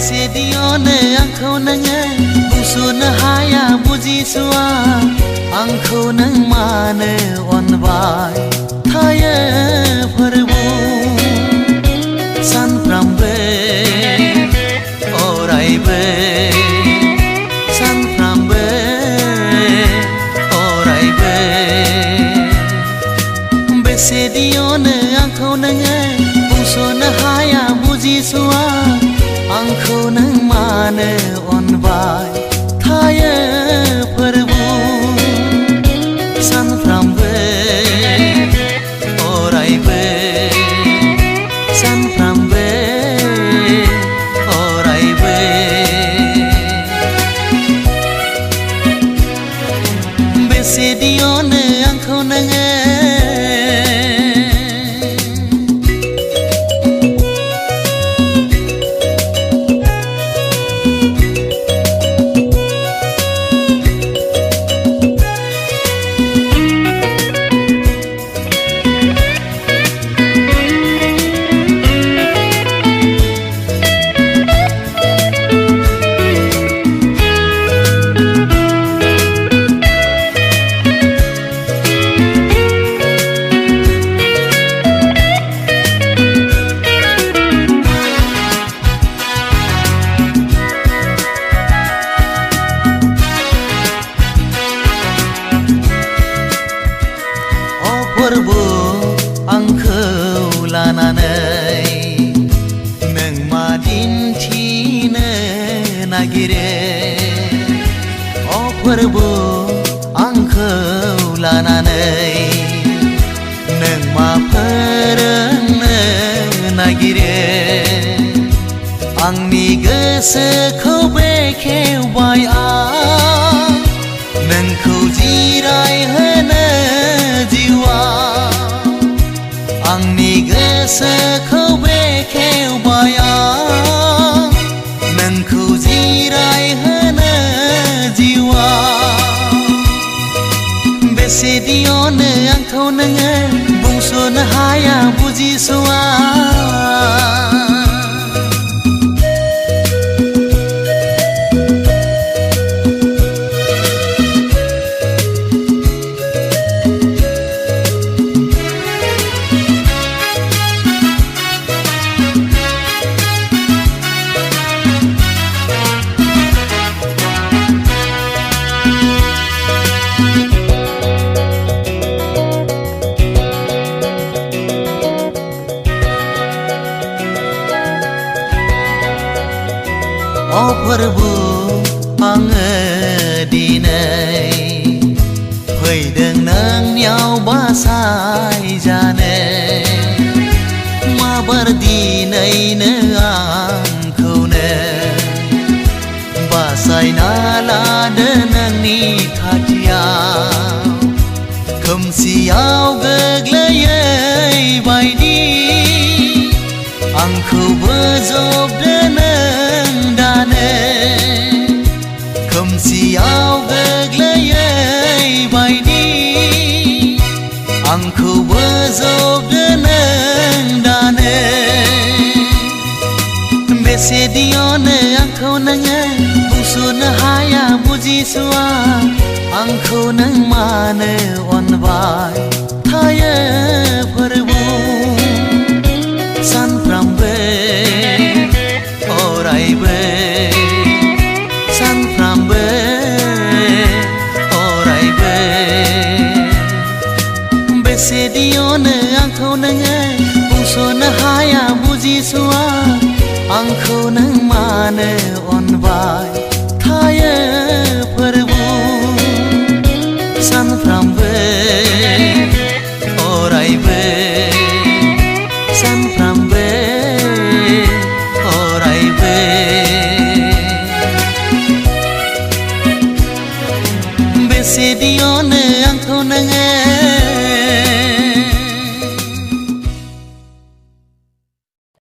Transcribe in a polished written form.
Besedi Onw angkwo nenge busuno haya bujisua angkwo neng mano onबाय थायो फोरबो सानफ्रामबो अरायबो सानफ्रामबो अरायबो Besedi Onw angkwo nenge busuनो haya bujisua angkwo neng mano onबाय थायो फोरबो सानफ्रामबो अरायबो सानफ्रामबो अरायबो Besedi Onw angkwo nenge फोरबो आंखौ लानानै नों मा दिन्थिनो नागिरो अ फोरबो आंखौ लानानै नों मा फोरोंनो नागिरो आंनि गोसोखौ बेखेवबाय आं नोंखौ जिरायहोनो जिउआ आंनि गोसोखौ बेखेवबाय आं नोंखौ जिरायहोनो जिउआ Besedi Onw angkwo नोङो बुंस'नो हाया बुजिस'आ अ फोरबो आङो दिनै फैदों नोंनियाव बासायजानो माबार दिनैनो आंखौनो बासायना लादो नोंनि खाथियाव खोमसियाव गोग्लैयै बायदि आंखौ बोजबदो नों दानो खोमसियाव गोग्लैयै बायदि आंखौ बोजबदो नों दानो Besedi Onw angkwo नोङो बुंस'नो हाया बुजिस'आ आंखौ नों मानो अनबाय थायो फोरबो सानफ्रामबो अरायबो सानफ्रामबो अरायबो Besedi Onw angkwo नोङो बुंस'नो हाया बुजिस'आ आंखौ नों मानो अनबाय थायो फोरबो सानफ्रामबो अरायबो सानफ्रामबो अरायबो Besedi Onw